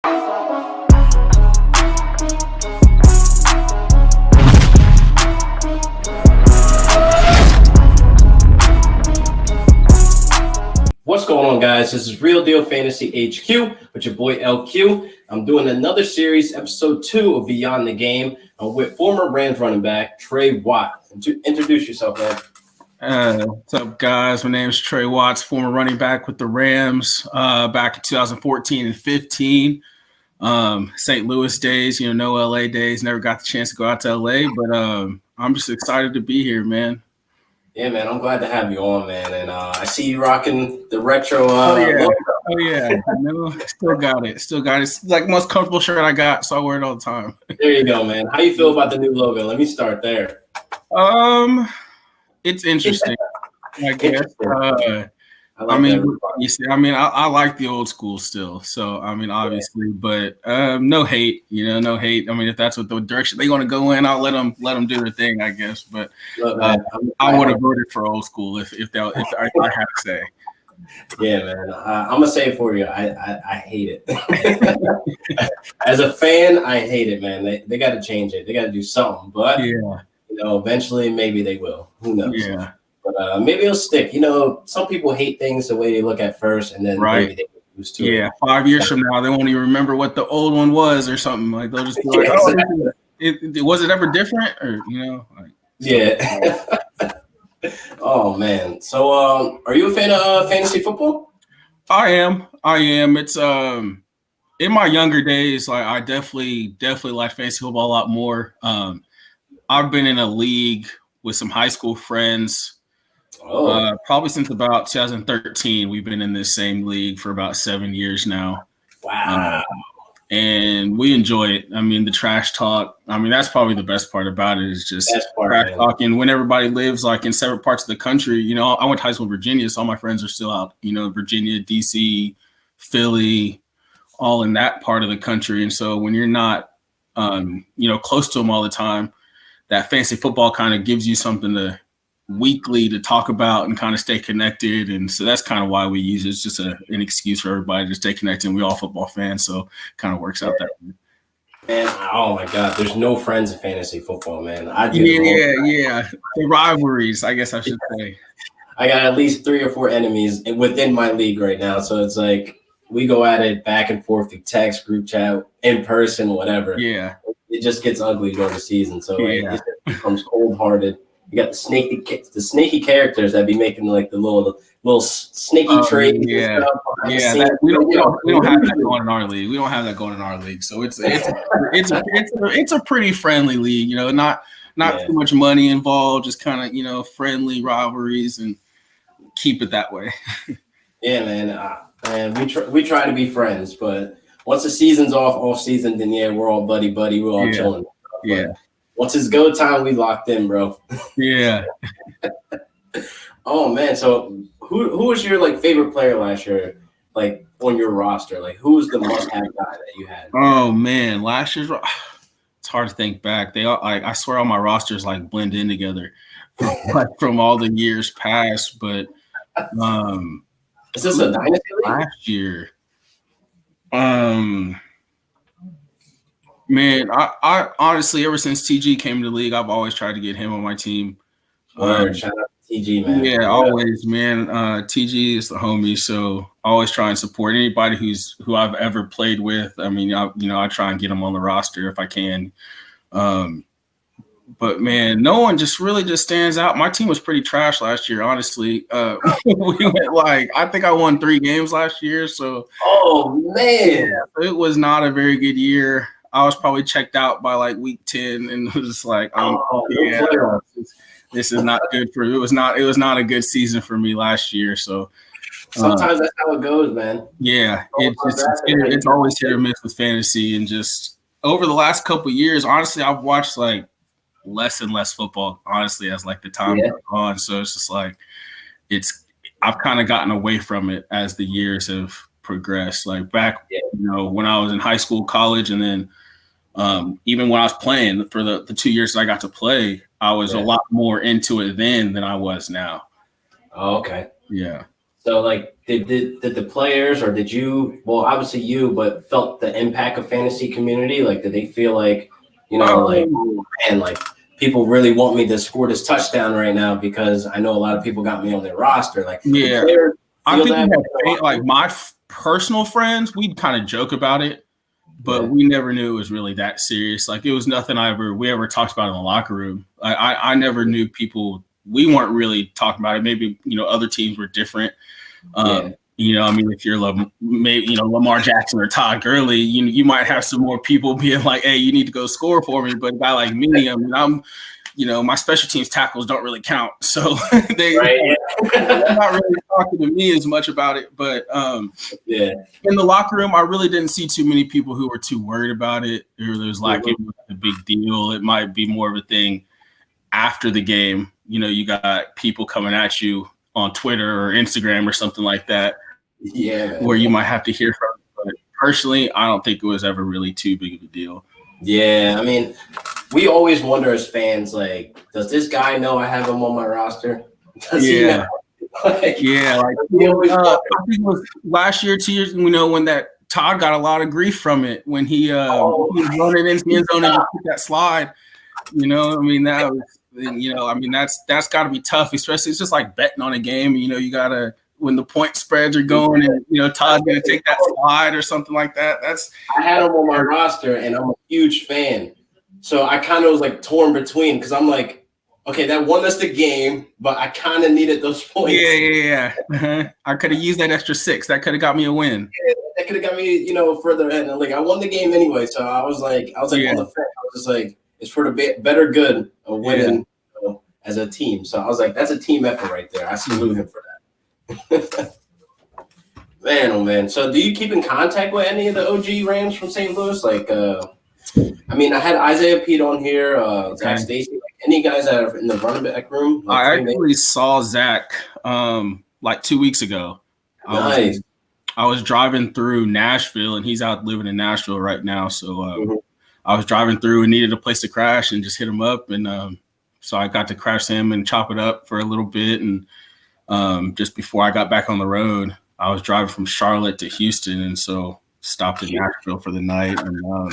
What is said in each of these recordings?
What's going on, guys? This is Real Deal Fantasy HQ with your boy LQ. I'm doing another series, episode 2 of Beyond the Game. I'm with former Rams running back Trey Watts. Introduce yourself, man. What's up, guys? My name is Trey Watts, former running back with the Rams back in 2014 and 15. St. Louis days, no LA days. Never got the chance to go out to LA, but I'm just excited to be here, man. Yeah, man, I'm glad to have you on, man. And I see you rocking the retro logo. Oh, yeah. Still got it. It's like the most comfortable shirt I got, so I wear it all the time. There you go, man. How you feel about the new logo? Let me start there. It's interesting, I guess. I like the old school still. So, obviously, but no hate, no hate. If that's what the direction they want to go in, I'll let them do their thing, I guess. But look, man, I would have voted for old school if I have to say. Yeah, man. I'm gonna say it for you. I hate it. As a fan, I hate it, man. They got to change it. They got to do something. But eventually, maybe they will. Who knows? Yeah. But maybe it'll stick. Some people hate things the way they look at first, and then maybe they get used to it. Yeah, 5 years from now, they won't even remember what the old one was or something. Like they'll just be like, was it ever different? Or Yeah. Oh man. So, are you a fan of fantasy football? I am. It's in my younger days, like I definitely like fantasy football a lot more. I've been in a league with some high school friends. Probably since about 2013, we've been in this same league for about 7 years now. Wow. And we enjoy it. The trash talk. That's probably the best part about it is just trash talking when everybody lives like in separate parts of the country. I went to high school in Virginia, so all my friends are still out, Virginia, DC, Philly, all in that part of the country. And so when you're not, close to them all the time, that fantasy football kind of gives you something to weekly to talk about and kind of stay connected. And so that's kind of why we use it. It's just an excuse for everybody to stay connected. And we all football fans, so it kind of works out that way. Man, oh my God, there's no friends in fantasy football, man. Yeah. The rivalries, I guess I should say. I got at least 3 or 4 enemies within my league right now. So it's like we go at it back and forth through text, group chat, in person, whatever. Yeah. It just gets ugly during the season. So it just becomes cold-hearted. You got the snaky characters that be making like the little snaky trades. Yeah, we don't have that going in our league. We don't have that going in our league. So it's a pretty friendly league. Not too much money involved. Just kind of friendly rivalries and keep it that way. Yeah, man. And we try to be friends, but once the season's off season, then we're all buddy. We're all chilling. Yeah. Once it's go time, we locked in, bro. Yeah. Oh man, so who was your favorite player last year, on your roster? Who was the must-have guy that you had? Oh man, last year's it's hard to think back. They all I swear all my rosters blend in together from all the years past. But is this a dynasty league? Last year? Man, I honestly, ever since TG came to the league, I've always tried to get him on my team. Shout out to TG, man. Yeah, always, man. TG is the homie, so I always try and support anybody who I've ever played with. I try and get them on the roster if I can. But man, no one just stands out. My team was pretty trash last year, honestly. We went I think I won 3 games last year, so. Oh man, it was not a very good year. I was probably checked out by week 10 and was just this is not good for it was not a good season for me last year. So sometimes that's how it goes, man. Yeah. It's always hit or miss with fantasy, and just over the last couple of years, honestly, I've watched less and less football, honestly, as the time goes on. So it's just I've kind of gotten away from it as the years have progressed. Back, when I was in high school, college, and then even when I was playing for the 2 years that I got to play, I was a lot more into it then than I was now. Oh, okay. Yeah. So, like, did the players, or did you? Well, obviously you, but felt the impact of fantasy community. Like, did they feel like, like, oh, man, like people really want me to score this touchdown right now because I know a lot of people got me on their roster. Like, yeah, I think like my personal friends, we'd kind of joke about it, but we never knew it was really that serious. Like, it was nothing we ever talked about in the locker room. I never knew people. We weren't really talking about it. Maybe, other teams were different. I mean, if you're Lamar Jackson or Todd Gurley, you might have some more people being like, hey, you need to go score for me. But a guy like me, I mean, I'm, my special teams tackles don't really count. So they're not really talking to me as much about it. But in the locker room, I really didn't see too many people who were too worried about it. It was like it was a big deal. It might be more of a thing after the game. You got people coming at you on Twitter or Instagram or something like that. Yeah. Where you might have to hear from. But personally, I don't think it was ever really too big of a deal. Yeah. I mean, we always wonder as fans, like, does this guy know I have him on my roster? Does he know? I think it was last year, 2 years, when that Todd got a lot of grief from it when he was running into the end zone and just took that slide. I mean, that was, that's got to be tough, especially it's just like betting on a game. You got to, when the point spreads are going and, Todd's going to take that slide or something like that. I had him on my roster and I'm a huge fan. So I kind of was like torn between because I'm like, okay, that won us the game, but I kind of needed those points. Yeah. I could have used that extra 6. That could have got me a win. Yeah, that could have got me, further ahead. And like, I won the game anyway. So I was like on the fence. I was just like, it's for the better good of winning as a team. So I was like, that's a team effort right there. I salute him for that. Man, oh man. So do you keep in contact with any of the OG Rams from St. Louis? Like, I mean, I had Isaiah Pete on here, Zach Stacy. Like, any guys that are in the running back room? Like, I actually saw Zach like 2 weeks ago. Nice. I was driving through Nashville, and he's out living in Nashville right now. So I was driving through and needed a place to crash and just hit him up. And so I got to crash him and chop it up for a little bit. And just before I got back on the road, I was driving from Charlotte to Houston, and so stopped in Nashville for the night and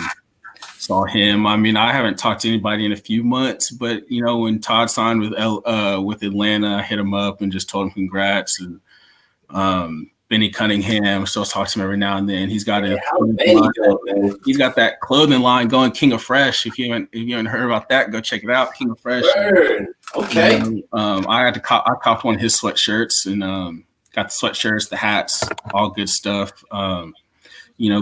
saw him. I mean, I haven't talked to anybody in a few months, but when Todd signed with Atlanta, I hit him up and just told him congrats. And Benny Cunningham, still talk to him every now and then. He's got he's got that clothing line going, King of Fresh. If you haven't heard about that, go check it out, King of Fresh. Okay. I copped one of his sweatshirts and got the sweatshirts, the hats, all good stuff.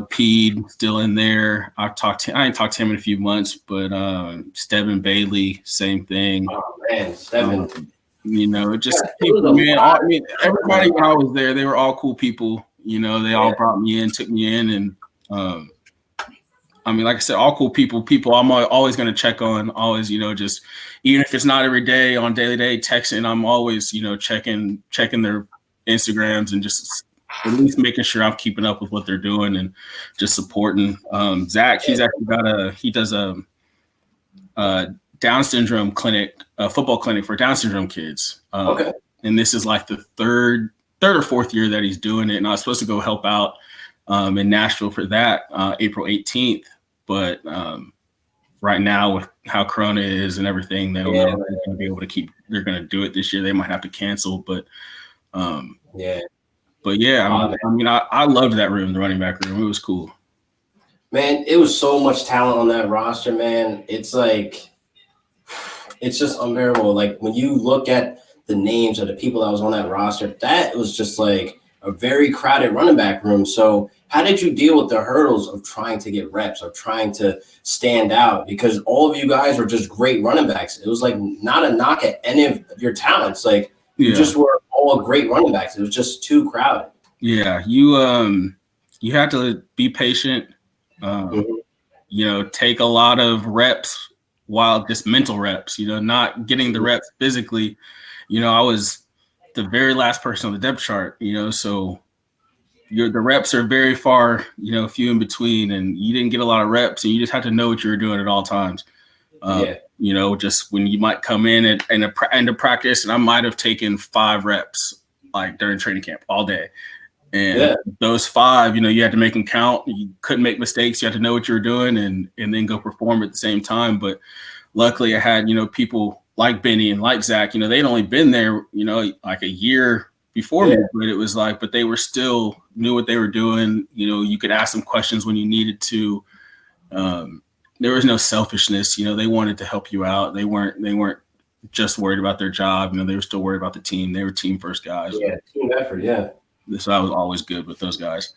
Pede still in there. I ain't talked to him in a few months, but Steven Bailey, same thing. Oh man, Steven. Just people, man. Everybody when I was there, they were all cool people. They all brought me in, took me in, and like I said, all cool people. People I'm always going to check on. Always, just even if it's not every day on daily texting, I'm always, checking their Instagrams and just at least making sure I'm keeping up with what they're doing and just supporting. Zach, he's actually he does a Down syndrome clinic, a football clinic for Down syndrome kids. And this is like the third or fourth year that he's doing it. And I was supposed to go help out in Nashville for that April 18th. But right now with how Corona is and everything, they're going to be able to they're going to do it this year. They might have to cancel, but I loved that room, the running back room. It was cool. Man, it was so much talent on that roster, man. It's like, it's just unbearable. Like when you look at the names of the people that was on that roster, that was just like a very crowded running back room. So how did you deal with the hurdles of trying to get reps, of trying to stand out? Because all of you guys were just great running backs. It was like not a knock at any of your talents. Like you just were all great running backs. It was just too crowded. Yeah, you had to be patient. Take a lot of reps, while just mental reps. Not getting the reps physically. I was the very last person on the depth chart. So the reps are very far, few in between, and you didn't get a lot of reps, and you just had to know what you were doing at all times. Just when you might come in into practice, and I might have taken 5 reps like during training camp all day. And those 5, you had to make them count. You couldn't make mistakes. You had to know what you were doing and then go perform at the same time. But luckily I had, people like Benny and like Zach, they'd only been there, like a year before me, but it was like, but they were still knew what they were doing. You could ask them questions when you needed to. There was no selfishness. They wanted to help you out. They weren't just worried about their job. They were still worried about the team. They were team first guys. Yeah, team effort. Yeah. So I was always good with those guys.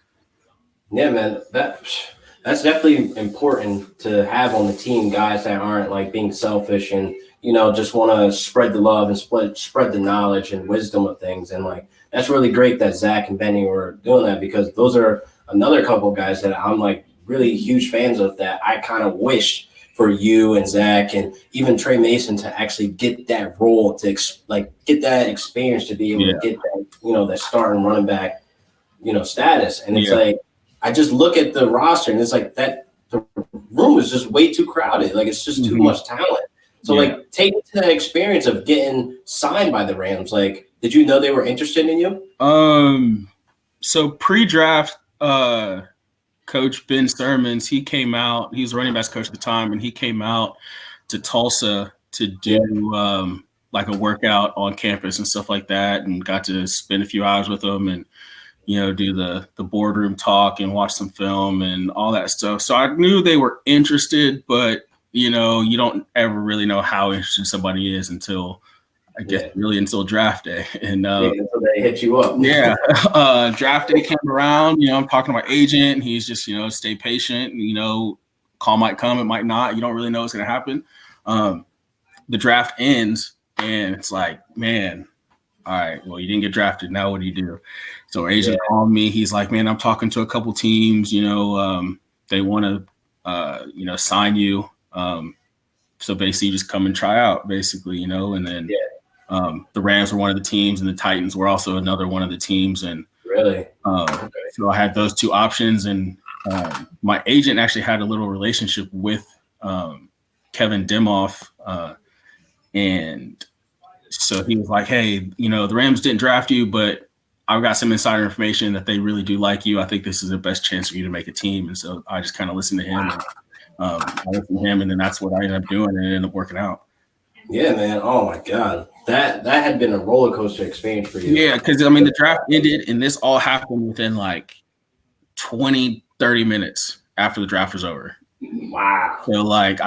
Yeah, man. That's definitely important to have on the team, guys that aren't like being selfish and just want to spread the love and spread the knowledge and wisdom of things. And like that's really great that Zach and Benny were doing that, because those are another couple of guys that I'm like really huge fans of, that I kind of wish for you and Zach and even Trey Mason to actually get that role, to get that experience, to be able to get that, that starting running back, status. And it's like, I just look at the roster and it's like that the room is just way too crowded. Like it's just too much talent. So like take me to that experience of getting signed by the Rams. Like, did you know they were interested in you? So pre-draft, Coach Ben Sermons, he came out. He was running backs coach at the time, and he came out to Tulsa to do like a workout on campus and stuff like that, and got to spend a few hours with them and do the boardroom talk and watch some film and all that stuff. So I knew they were interested, but you don't ever really know how interested somebody is until really until draft day. And until they hit you up. Draft day came around, I'm talking to my agent, and he's just, stay patient, call might come, it might not. You don't really know what's going to happen. The draft ends, and it's like, man, all right, well, you didn't get drafted. Now what do you do? So our agent called me. He's like, man, I'm talking to a couple teams, they want to, sign you. So basically just come and try out, basically, and then the Rams were one of the teams, and the Titans were also another one of the teams. And really, so I had those 2 options, and my agent actually had a little relationship with Kevin Demoff, and so he was like, hey, the Rams didn't draft you, but I've got some insider information that they really do like you. I think this is the best chance for you to make a team. And so I just kind of listened to him. I listened to him, and then that's what I ended up doing, and it ended up working out. Yeah, man. Oh my God. That had been a roller coaster experience for you. Yeah, because the draft ended, and this all happened within like 20, 30 minutes after the draft was over. Wow. So like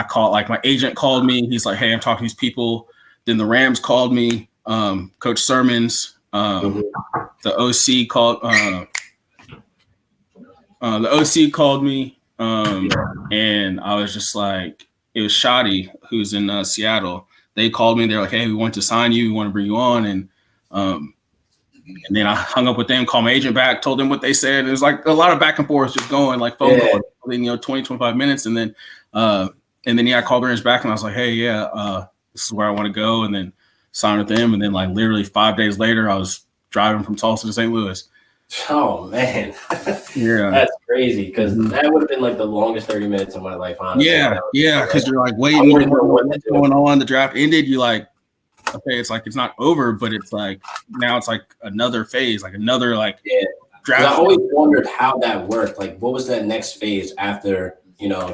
my agent called me. He's like, hey, I'm talking to these people. Then the Rams called me, Coach Sermons, the OC called me. And I was just like, it was Shoddy, who's in Seattle. They called me. They're like, hey, we want to sign you. We want to bring you on. And then I hung up with them, called my agent back, told them what they said. It was like a lot of back and forth just going, like phone calls, 20, 25 minutes. And then I called the Rams back, and I was like, hey, this is where I want to go. And then signed with them. And then like literally 5 days later, I was driving from Tulsa to St. Louis. Oh man, yeah, that's crazy, because that would have been like the longest 30 minutes of my life, honestly. Yeah, because you're like waiting, what's going on. The draft ended. You like, okay, it's like it's not over, but it's like now it's like another phase, like another draft. I always wondered how that worked. Like, what was that next phase after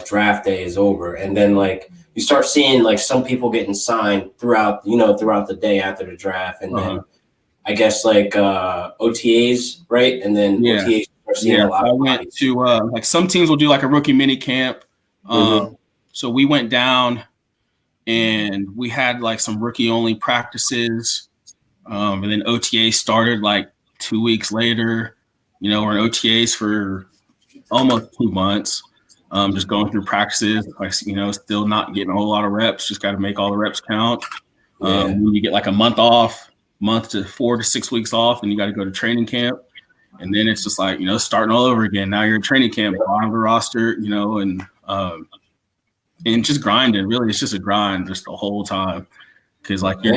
draft day is over, and then like you start seeing like some people getting signed throughout the day after the draft, and then I guess like OTAs, right? And then OTAs are seeing a lot of went to like some teams will do like a rookie mini camp. So we went down and we had like some rookie only practices. And then OTA started like 2 weeks later. We're in OTAs for almost 2 months. Just going through practices, like, still not getting a whole lot of reps, just got to make all the reps count. You get like a month off, month to 4 to 6 weeks off, and you got to go to training camp. And then it's just like, starting all over again. Now you're in training camp, bottom of the roster, and just grinding. Really, it's just a grind just the whole time. Because like you're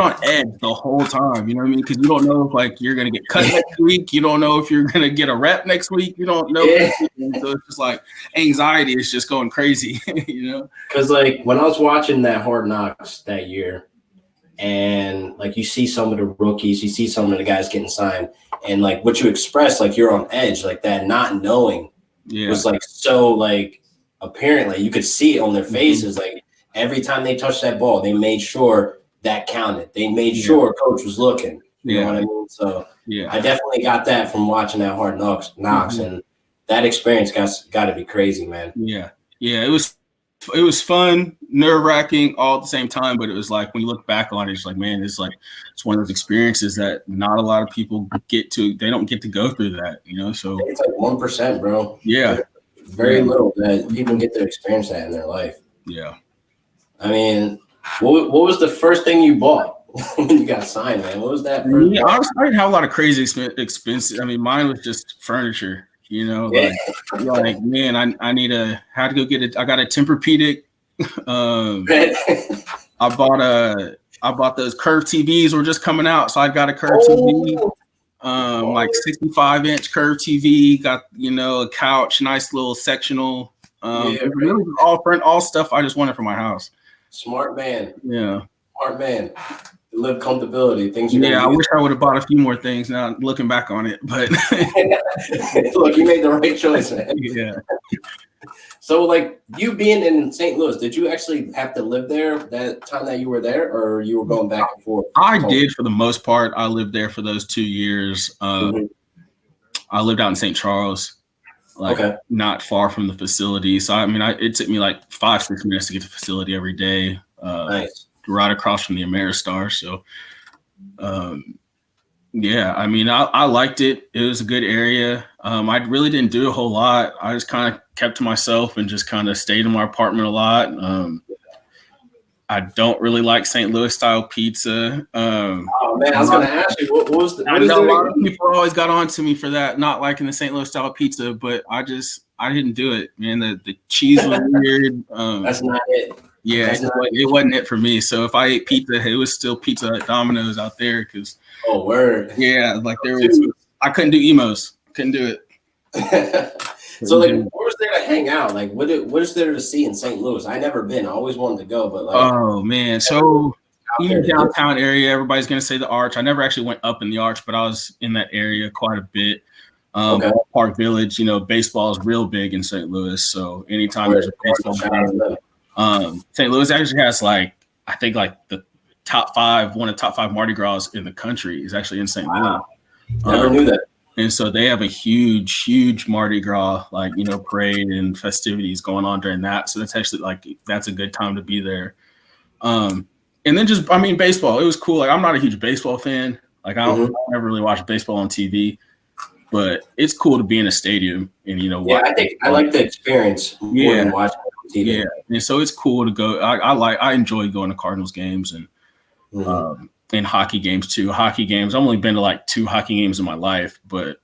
on edge the whole time, you know what I mean? Because you don't know if like you're gonna get cut next week. You don't know if you're gonna get a rep next week. You don't know. So it's just like anxiety is just going crazy, Because like when I was watching that Hard Knocks that year, and like you see some of the rookies, you see some of the guys getting signed, and like what you expressed, like you're on edge, like that not knowing was like so like apparent, like you could see it on their faces. Like every time they touched that ball, they made sure that counted. They made sure coach was looking. You know what I mean? So I definitely got that from watching that Hard Knocks, and that experience got to be crazy, man. Yeah, it was fun, nerve-wracking all at the same time, but it was like when you look back on it, it's like, man, it's one of those experiences that not a lot of people they don't get to go through that, you know. So it's like 1%, bro. Yeah. Very little that people get to experience that in their life. Yeah. I mean, what was the first thing you bought when you got signed, man? What was that first? Yeah, I didn't have a lot of crazy expenses. I mean, mine was just furniture. You know, like man, I had to go get it. I got a Tempur-Pedic. I bought those curved TVs were just coming out, so I got a curved TV, like 65-inch curved TV. Got a couch, nice little sectional. Really all stuff I just wanted for my house. Smart man. Yeah. Smart man. Live comfortability. Things. I wish I would have bought a few more things now looking back on it, but look, you made the right choice, man. Yeah. So like you being in St. Louis, did you actually have to live there that time that you were there, or you were going back and forth? I did for the most part. I lived there for those 2 years. I lived out in St. Charles, not far from the facility. So I mean, it took me like 5-6 minutes to get to the facility every day. Nice. Right across from the Ameristar. So, I mean, I liked it. It was a good area. I really didn't do a whole lot. I just kind of kept to myself and just kind of stayed in my apartment a lot. I don't really like St. Louis style pizza. Oh man, I was going to ask you, what was the? I know a lot of people always got on to me for that, not liking the St. Louis style pizza, but I didn't do it, man. The cheese was weird. That's not it. Yeah, it wasn't it for me. So if I ate pizza, it was still pizza at Domino's out there because. Oh, word. Yeah, like I couldn't do emos. Couldn't do it. So like, where was there to hang out? Like, what is there to see in St. Louis? I never been. I always wanted to go, but like. Oh man, so even downtown area, everybody's gonna say the Arch. I never actually went up in the Arch, but I was in that area quite a bit. Park Village, baseball is real big in St. Louis. So anytime there's a baseball game. St. Louis actually has I think one of the top 5 Mardi Gras in the country is actually in St. Louis. Never knew that. And so they have a huge Mardi Gras, parade and festivities going on during that. So that's actually that's a good time to be there. And then baseball, it was cool. I'm not a huge baseball fan. I never really watch baseball on TV, but it's cool to be in a stadium and, I think I like the experience more than watching TV. Yeah, and so it's cool to go. I enjoy going to Cardinals games and hockey games too. Hockey games. I've only been to 2 hockey games in my life, but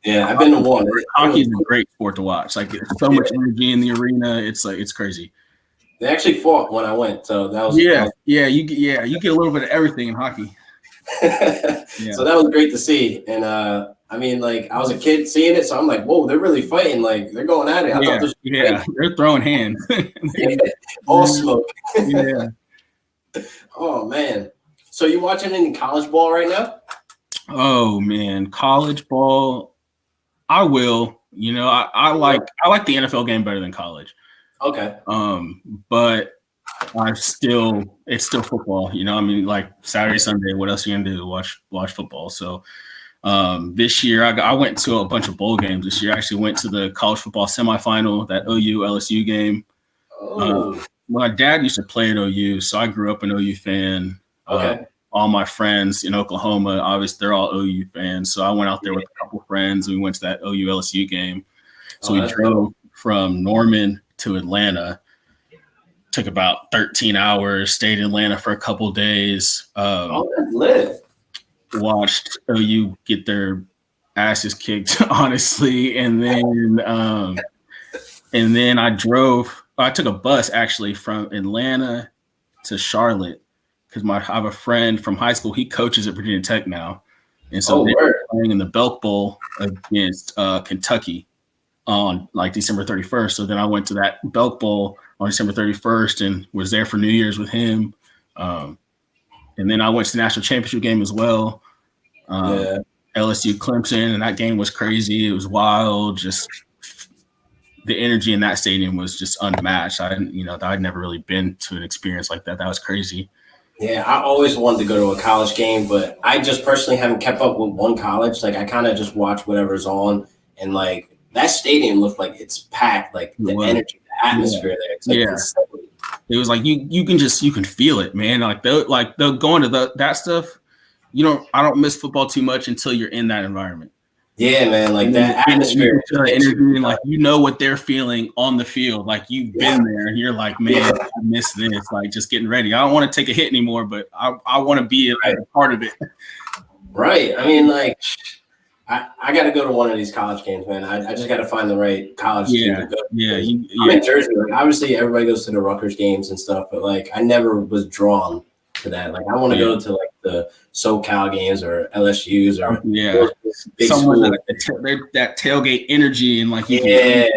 I've been to one. Hockey is a great sport to watch. There's so much energy in the arena. It's crazy. They actually fought when I went, so that was you get a little bit of everything in hockey. So that was great to see, and I was a kid seeing it, so I'm like, whoa, they're really fighting. They're going at it. They're throwing hands. All smoke. Yeah. Oh man. So you watching any college ball right now? Oh man, college ball. I will. I like the NFL game better than college. Okay. But it's still football. Saturday, Sunday. What else are you gonna do? Watch football. So. This year, I went to a bunch of bowl games this year. I actually went to the college football semifinal, that OU LSU game. My dad used to play at OU, so I grew up an OU fan. Okay. All my friends in Oklahoma, obviously, they're all OU fans. So I went out there with a couple friends, and we went to that OU LSU game. So we drove from Norman to Atlanta. Took about 13 hours, stayed in Atlanta for a couple of days. That's lit. Watched OU get their asses kicked, honestly, and then I took a bus actually from Atlanta to Charlotte because I have a friend from high school. He coaches at Virginia Tech now, and so they were playing in the Belk Bowl against Kentucky on December 31st. So then I went to that Belk Bowl on December 31st and was there for New Year's with him. And then I went to the national championship game as well. LSU Clemson, and that game was crazy. It was wild. Just the energy in that stadium was just unmatched. I'd never really been to an experience like that. That was crazy. Yeah, I always wanted to go to a college game, but I just personally haven't kept up with one college. Like, I kind of just watch whatever's on, and like that stadium looked like it's packed. Like the energy, the atmosphere there. It's like it was like you can feel it, man. Like the going to that stuff. I don't miss football too much until you're in that environment. Yeah, man, like that atmosphere, energy, and like what they're feeling on the field. Like you've been there, and you're like, man, I miss this. Like just getting ready. I don't want to take a hit anymore, but I want to be a part of it. Right. I mean, like, I got to go to one of these college games, man. I just got to find the right college team to go. I'm in Jersey. Like, obviously, everybody goes to the Rutgers games and stuff, but like, I never was drawn to that. Like, I want to go to like the SoCal games or LSU's or big somewhere that tailgate energy and like you can feel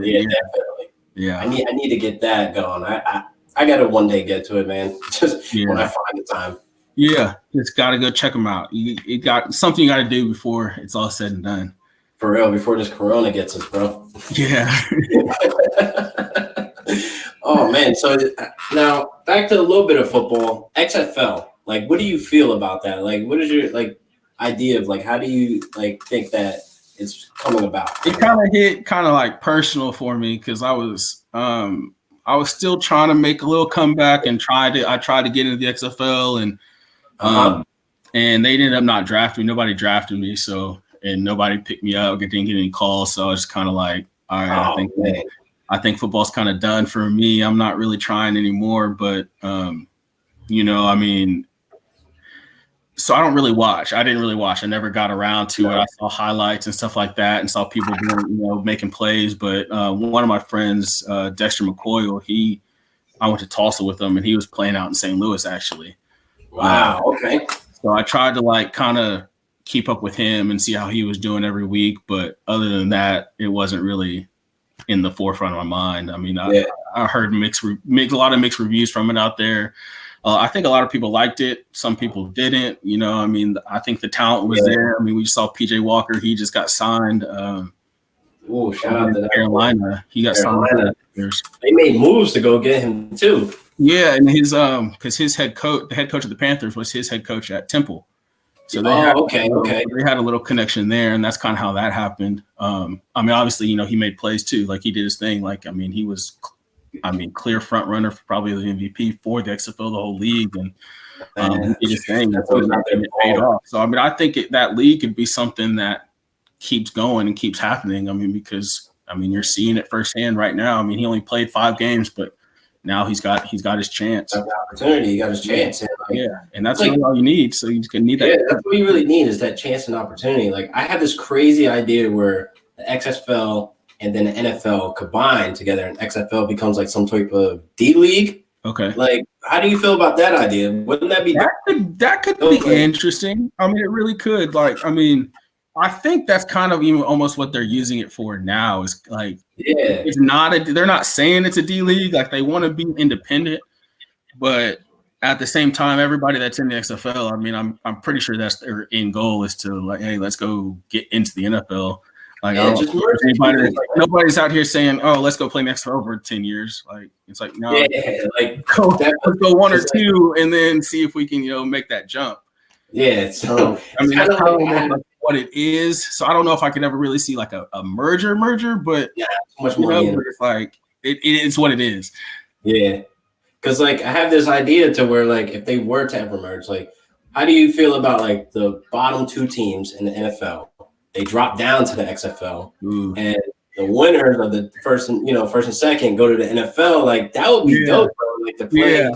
it. Definitely. Yeah, I need to get that going. I got to one day get to it, man. Just when I find the time. Yeah, just got to go check them out. You got something you got to do before it's all said and done. For real, before this Corona gets us, bro. Yeah. Oh man, so now back to a little bit of football, XFL. Like, what do you feel about that? Like, what is your like idea of like how do you like think that it's coming about? It kind of hit like personal for me because I was still trying to make a little comeback and I tried to get into the XFL and they ended up not drafting me. Nobody drafted me, and nobody picked me up. Didn't get any calls, so I was kind of like, all right, I think football's kind of done for me. I'm not really trying anymore, but I mean, so I don't really watch. I didn't really watch. I never got around to it. I saw highlights and stuff like that and saw people doing, making plays. But one of my friends, Dexter McCoyle, I went to Tulsa with him and he was playing out in St. Louis actually. Wow. Okay. So I tried to like kind of keep up with him and see how he was doing every week. But other than that, it wasn't really in the forefront of my mind. I mean, I heard a lot of mixed reviews from it out there. I think a lot of people liked it. Some people didn't. I mean, I think the talent was there. I mean, we saw PJ Walker. He just got signed. Shout out to Carolina. He got signed. They made moves to go get him too. Yeah, and his because the head coach of the Panthers was his head coach at Temple. So they had a little connection there, and that's kind of how that happened. I mean, obviously, he made plays too. Like he did his thing. Like I mean, he was. Clear front runner for probably the MVP for the XFL, the whole league, and he did his thing. That's what paid off. So I mean, I think that league could be something that keeps going and keeps happening. I mean, because you're seeing it firsthand right now. I mean, he only played 5 games, but now he's got his chance. Opportunity, he got his chance. And that's really all you need. So you can need that. Yeah, that's what you really need is that chance and opportunity. Like I had this crazy idea where the XFL and then the NFL combined together, and XFL becomes like some type of D league. Okay. Like, how do you feel about that idea? Wouldn't that be that could be interesting? I mean, it really could. Like, I mean, I think that's kind of even almost what they're using it for now. Is like, it's not they're not saying it's a D league. Like, they want to be independent, but at the same time, everybody that's in the XFL, I mean, I'm pretty sure that's their end goal is to like, hey, let's go get into the NFL. Like, nobody's out here saying, "Oh, let's go play next for over 10 years." Like, it's like, no, like let's go 1 or 2, and then see if we can, make that jump. Yeah. So I mean, that's kind of like what it is. So I don't know if I could ever really see like a merger, but much money. But it's like it's what it is. Yeah, because like I have this idea to where like if they were to ever merge, like, how do you feel about like the bottom 2 teams in the NFL? They drop down to the XFL, and the winners of the first and second go to the NFL. Like that would be dope, bro. Like the play,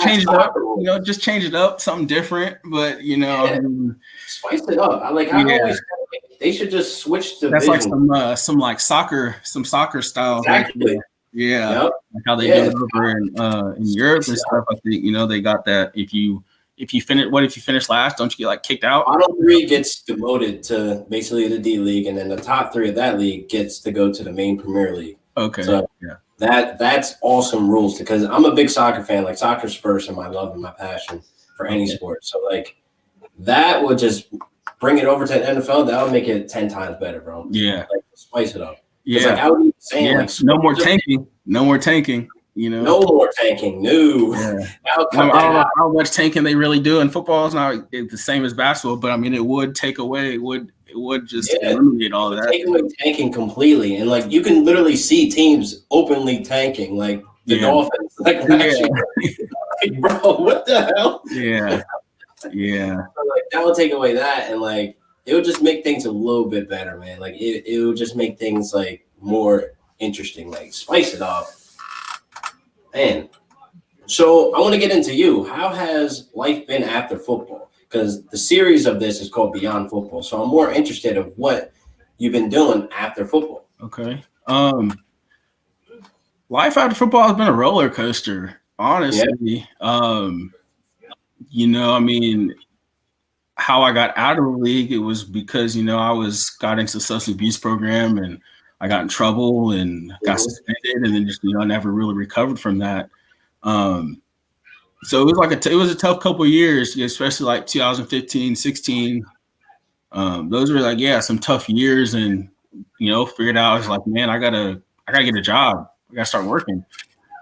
change it up. Just change it up, something different. But spice it up. I always they should just switch the. That's division. Like some soccer style. Exactly. Like how they do it over in Europe and stuff. I think they got that. If you finish last, don't you get like kicked out? Bottom 3 gets demoted to basically the D League, and then the top 3 of that league gets to go to the main Premier League. Okay. So That's awesome rules because I'm a big soccer fan. Like soccer's first in my love and my passion for any sport. So like that would just bring it over to the NFL. That would make it 10 times better, bro. Yeah. Like spice it up. Yeah. Like I would be saying like no more tanking. No more tanking. You know, no more tanking. No. Yeah. I don't know how much tanking they really do in football. It's not the same as basketball, but I mean, it would take away. It would just eliminate all of that. Take away tanking completely, and like you can literally see teams openly tanking, like the Dolphins. Like, like, bro, what the hell? Yeah. Yeah. So, like that would take away that, and like it would just make things a little bit better, man. Like it would just make things like more interesting, like spice it up. Man, so I want to get into you. How has life been after football? Because the series of this is called Beyond Football. So I'm more interested of what you've been doing after football. Okay. Life after football has been a roller coaster, honestly. Yeah. You know, I mean, how I got out of the league, it was because, you know, I got into the substance abuse program and I got in trouble and got suspended and then just, you know, I never really recovered from that. So it was like it was a tough couple of years, especially like 2015, 16. Those were like, some tough years and, you know, figured out I was like, man, I gotta get a job. I gotta start working.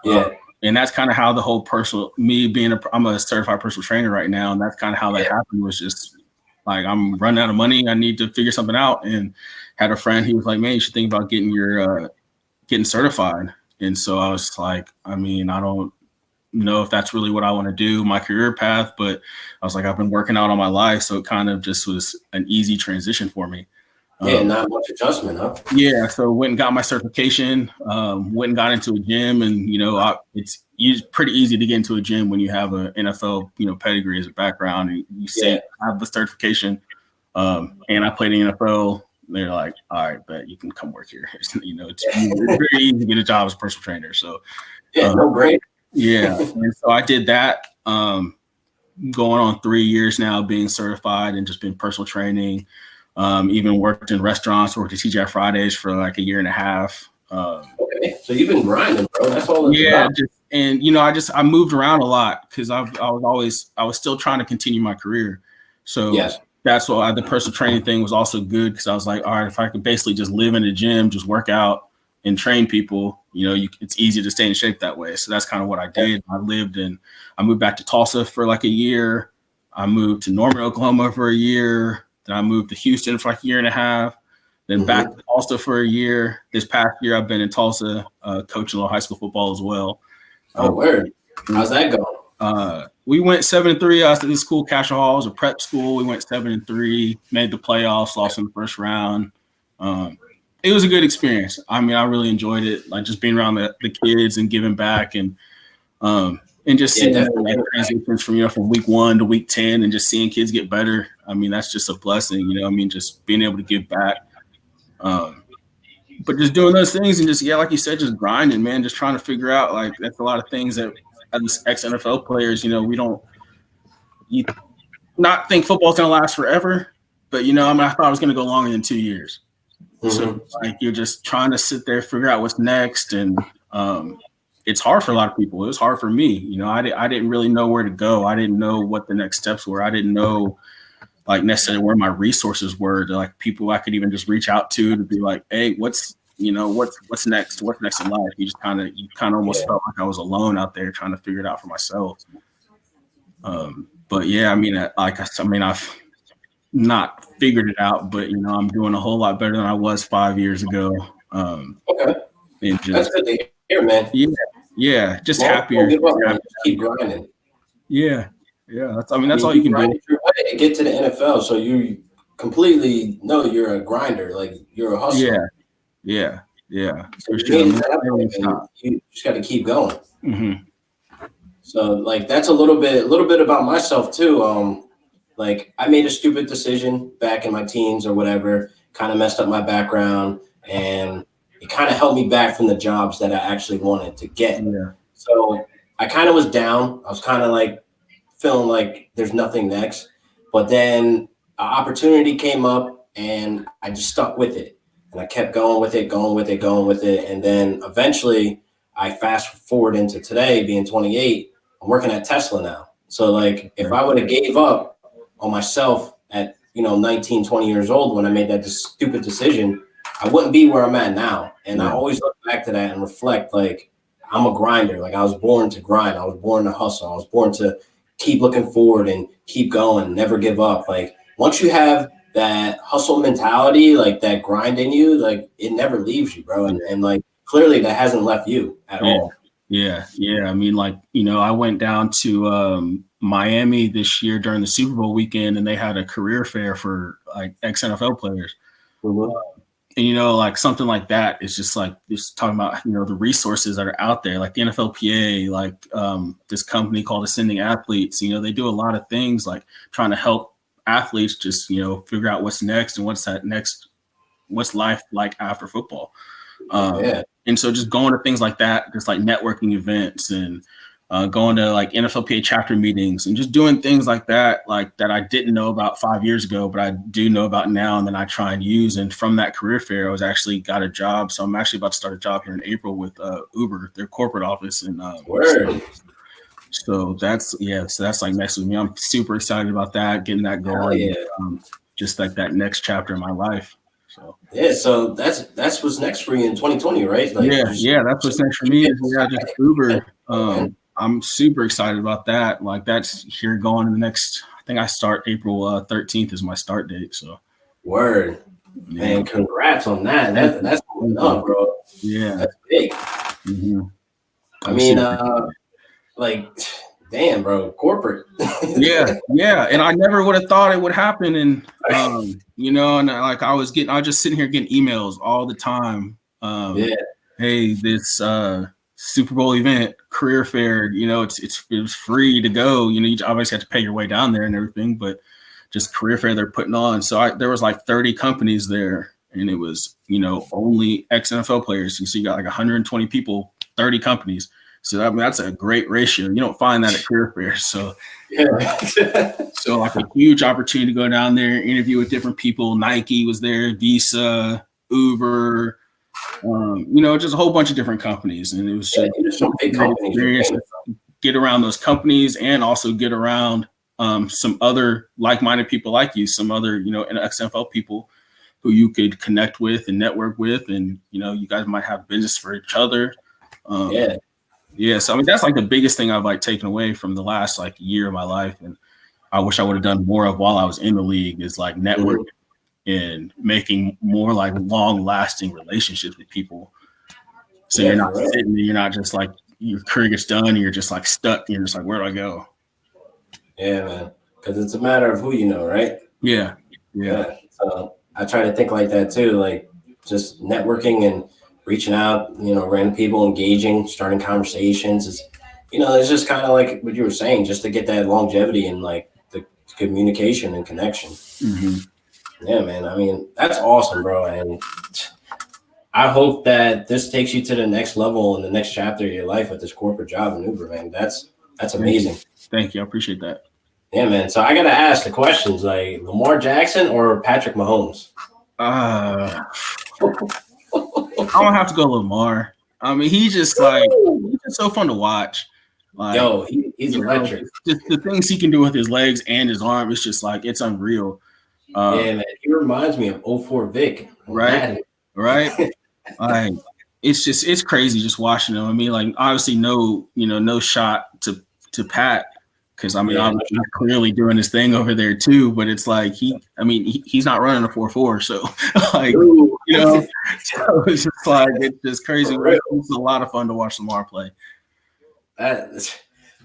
Yeah. And that's kind of how the whole I'm a certified personal trainer right now. And that's kind of how that happened was just like, I'm running out of money. I need to figure something out. And had a friend, he was like, man, you should think about getting certified. And so I was like, I mean, I don't know if that's really what I want to do, my career path, but I was like, I've been working out all my life. So it kind of just was an easy transition for me. Yeah, not much adjustment, huh? Yeah, so went and got my certification, went and got into a gym, and, you know, it's pretty easy to get into a gym when you have an NFL, you know, pedigree as a background. And you say, I have the certification, and I played in the NFL. They're like, all right, but you can come work here. You know, it's very easy to get a job as a personal trainer. So, no brainer. Yeah, and so I did that, going on 3 years now being certified and just been personal training. Even worked in restaurants, worked at TGI Fridays for like a year and a half. Okay, so you've been grinding, bro. That's all. And you know, I moved around a lot because I was still trying to continue my career. So that's why the personal training thing was also good because I was like, all right, if I could basically just live in a gym, just work out and train people, you know, it's easy to stay in shape that way. So that's kind of what I did. I moved back to Tulsa for like a year. I moved to Norman, Oklahoma for a year. Then I moved to Houston for like a year and a half, then back to Tulsa for a year. This past year, I've been in Tulsa coaching a little high school football as well. Word. How's that going? We went 7-3. I was at this school, Cashel Hall. It was a prep school. We went 7-3, made the playoffs, lost in the first round. It was a good experience. I mean, I really enjoyed it, like just being around the kids and giving back and just seeing like transitions from, you know, from week 1 to week 10 and just seeing kids get better. I mean, that's just a blessing, you know. I mean, just being able to give back. But just doing those things and just, like you said, just grinding, man, just trying to figure out, like, that's a lot of things that as ex-NFL players, you know, we don't not think football's going to last forever. But, you know, I mean, I thought it was going to go longer than 2 years. So, like, you're just trying to sit there, figure out what's next. And it's hard for a lot of people. It was hard for me. You know, I didn't really know where to go. I didn't know what the next steps were. I didn't know, like, necessarily where my resources were to, like, people I could even just reach out to be like, hey, what's next? What's next in life? You kind of almost felt like I was alone out there trying to figure it out for myself. But yeah, I mean, I've not figured it out, but, you know, I'm doing a whole lot better than I was 5 years ago. Okay. That's good to hear, man. Yeah, just happier. Keep grinding. Yeah. That's all you can do. Get to the NFL, so you completely know you're a grinder, like you're a hustler. Yeah. So you just got to keep going. Mm-hmm. So, like, that's a little bit about myself too. Like, I made a stupid decision back in my teens or whatever, kind of messed up my background, and it kind of held me back from the jobs that I actually wanted to get. Yeah. So I kind of was down. I was kind of like feeling like there's nothing next. But then an opportunity came up, and I just stuck with it. And I kept going with it. And then eventually I fast forward into today, being 28, I'm working at Tesla now. So like, if I would have gave up on myself at 19, 20 years old when I made that stupid decision, I wouldn't be where I'm at now. And I always look back to that and reflect, like, I'm a grinder. Like, I was born to grind. I was born to hustle. I was born to keep looking forward and keep going, never give up. Like, once you have that hustle mentality, like that grind in you, like it never leaves you, bro. And like, clearly that hasn't left you at all. Yeah. I mean, like, I went down to Miami this year during the Super Bowl weekend, and they had a career fair for like ex-NFL players. Mm-hmm. And, like something like that is just like just talking about, the resources that are out there, like the NFLPA, like this company called Ascending Athletes. They do a lot of things like trying to help athletes just, figure out what's next and what's life like after football. And so just going to things like that, just like networking events and going to like NFLPA chapter meetings and just doing things like that I didn't know about 5 years ago, but I do know about now. And then I try and use. And from that career fair, I was actually got a job. So I'm actually about to start a job here in April with Uber, their corporate office. And so that's like next with me. I'm super excited about that, getting that going. Just like that next chapter in my life. So that's what's next for you in 2020, right? Like, that's what's next for me. Just Uber. I'm super excited about that. Like, that's here going in the next. I think I start April 13th is my start date. So, man, congrats on that. That's up, bro. Yeah, that's big. Mm-hmm. I mean, like, damn, bro, corporate. yeah, and I never would have thought it would happen. And and like I was just sitting here getting emails all the time. Hey, this Super Bowl event, career fair, it was free to go. You obviously have to pay your way down there and everything, but just career fair they're putting on. So there was like 30 companies there, and it was only ex-NFL players. So you got like 120 people, 30 companies. So that's a great ratio. You don't find that at career fairs. So, so like a huge opportunity to go down there, interview with different people. Nike was there, Visa, Uber, just a whole bunch of different companies. And it was just some big companies. Get around those companies and also get around some other like-minded people like you, some other, XFL people who you could connect with and network with. And, you guys might have business for each other. So I mean, that's like the biggest thing I've like taken away from the last like year of my life, and I wish I would have done more of while I was in the league is like networking and making more like long-lasting relationships with people. So you're not sitting there, you're not just like your career gets done, and you're just like stuck. You're just like, where do I go? Yeah, man, because it's a matter of who you know, right? Yeah. So I try to think like that too, like just networking and reaching out, random people, engaging, starting conversations. It's just kind of like what you were saying, just to get that longevity and like the communication and connection. Mm-hmm. Yeah, man. I mean, that's awesome, bro. And I hope that this takes you to the next level in the next chapter of your life with this corporate job in Uber, man. That's amazing. Thank you. I appreciate that. Yeah, man. So I got to ask the questions like Lamar Jackson or Patrick Mahomes? I'm gonna have to go Lamar. I mean, he's just so fun to watch. Like, he's electric. Just the things he can do with his legs and his arm, it's just like it's unreal. Man, he reminds me of 04 Vic. Right. Like, it's crazy just watching him. I mean, like obviously no shot to Pat. Because I mean, obviously he's clearly doing his thing over there too, but it's like he's not running a 4.4, so like so it's just like it's just crazy. It's a lot of fun to watch Lamar play. That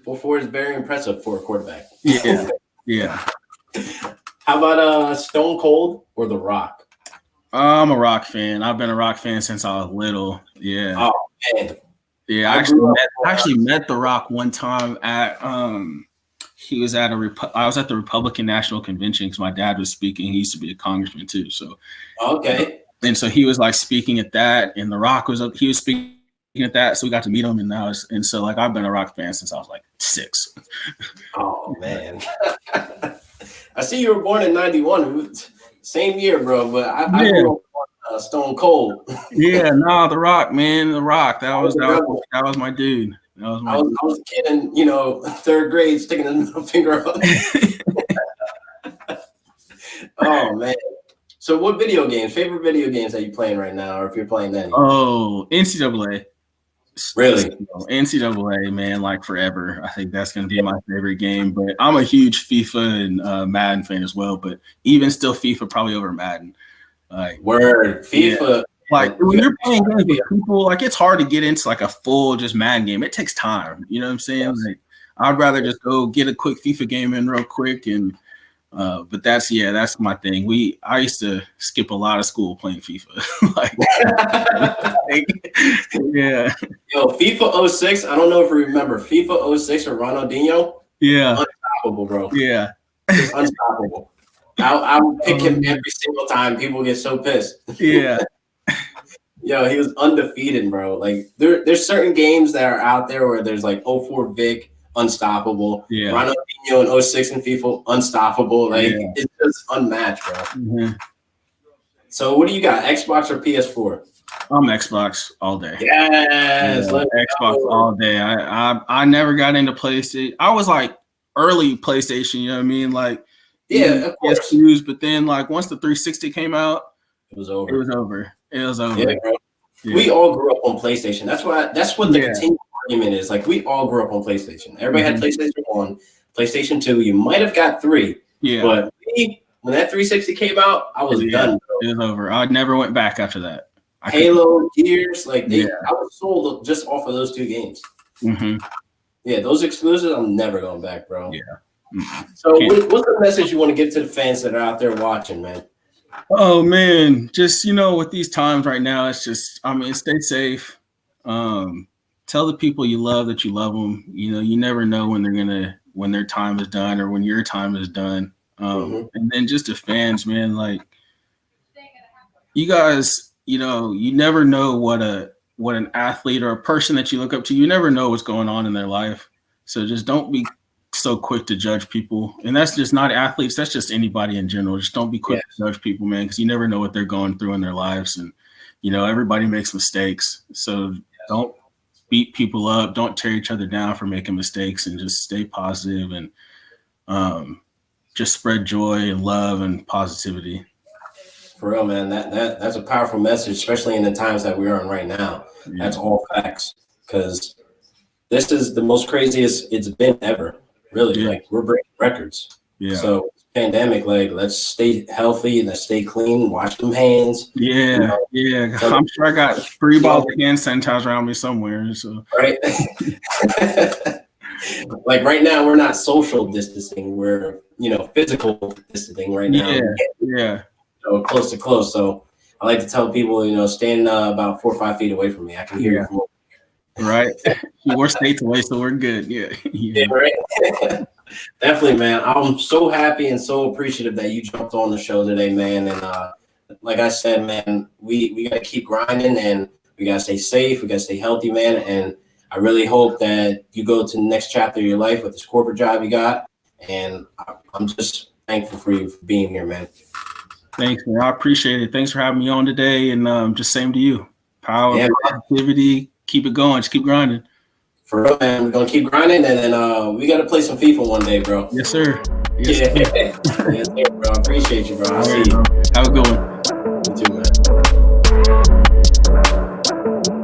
4.4 is very impressive for a quarterback. Yeah. How about Stone Cold or The Rock? I'm a Rock fan. I've been a Rock fan since I was little. Yeah. Oh man. Yeah, I actually met The Rock one time at he was at I was at the Republican National Convention because my dad was speaking. He used to be a congressman too. So and so he was like speaking at that, and The Rock was up. He was speaking at that, so we got to meet him. And so like I've been a Rock fan since I was like 6. Oh man, I see you were born in '91, same year, bro. But I grew up Stone Cold. Yeah, no, The Rock, man, The Rock. That was my dude. I was a kid in, third grade sticking the middle finger up. Oh man. So what favorite video games that you playing right now, or if you're playing any? Oh, NCAA. Really? NCAA, man, like forever. I think that's going to be my favorite game. But I'm a huge FIFA and Madden fan as well. But even still, FIFA probably over Madden. Word. FIFA. Yeah. Like when you're playing games with people, like it's hard to get into like a full just Madden game. It takes time. You know what I'm saying? Like I'd rather just go get a quick FIFA game in real quick and. But that's my thing. I used to skip a lot of school playing FIFA. Yeah. Yo, FIFA 06. I don't know if you remember FIFA 06 or Ronaldinho. Yeah. Unstoppable, bro. Yeah. It's unstoppable. I would pick him every single time. People get so pissed. Yeah. Yo, he was undefeated, bro. Like there's certain games that are out there where there's like 04 Vic. Unstoppable. Yeah. Ronaldinho in 06 and FIFA, unstoppable. Like it's just unmatched, bro. Mm-hmm. So what do you got? Xbox or PS4? I'm Xbox all day. Yes, Xbox all day. I never got into PlayStation. I was like early PlayStation, you know what I mean? Like of course. PS2s, but then like once the 360 came out, it was over. Yeah, bro. Yeah. We all grew up on PlayStation. That's what the continued argument is. Like we all grew up on PlayStation. Everybody had PlayStation 1, PlayStation 2. You might have got 3. Yeah. But when that 360 came out, I was done, bro. It was over. I never went back after that. Halo, Gears, I was sold just off of those 2 games. Mm-hmm. Yeah, those exclusives, I'm never going back, bro. Yeah. Mm-hmm. So what's the message you want to give to the fans that are out there watching, man? Oh, man. Just, with these times right now, it's just, stay safe. Tell the people you love that you love them. You never know when their time is done or when your time is done. And then just the fans, man, like you guys, you never know what an athlete or a person that you look up to, you never know what's going on in their life. So just don't be so quick to judge people. And that's just not athletes. That's just anybody in general. Just don't be quick to judge people, man, because you never know what they're going through in their lives. And, everybody makes mistakes. So don't beat people up. Don't tear each other down for making mistakes, and just stay positive and just spread joy and love and positivity. For real, man. That's a powerful message, especially in the times that we're in right now. Yeah. That's all facts, because this is the most craziest it's been ever. Really, like we're breaking records. Yeah. So pandemic, like let's stay healthy, let's stay clean, wash them hands. Yeah, So, I'm sure I got 3 bottles of hand sanitizer around me somewhere. So right. Like right now, we're not social distancing. We're physical distancing right now. Yeah. Close to close. So I like to tell people, stand about 4 or 5 feet away from me. I can hear you from over here. Right. We're states away, so we're good. Yeah, right. Definitely, man. I'm so happy and so appreciative that you jumped on the show today, man. And like I said, man, we got to keep grinding, and we got to stay safe. We got to stay healthy, man. And I really hope that you go to the next chapter of your life with this corporate job you got. And I'm just thankful for you for being here, man. Thanks, man. I appreciate it. Thanks for having me on today. And just same to you. Power, positivity. Keep it going. Just keep grinding. For real, man. We're going to keep grinding, and then we got to play some FIFA one day, bro. Yes, sir. Yes, sir, bro. I appreciate you, bro. I'll see you. Have a good one. You too, man.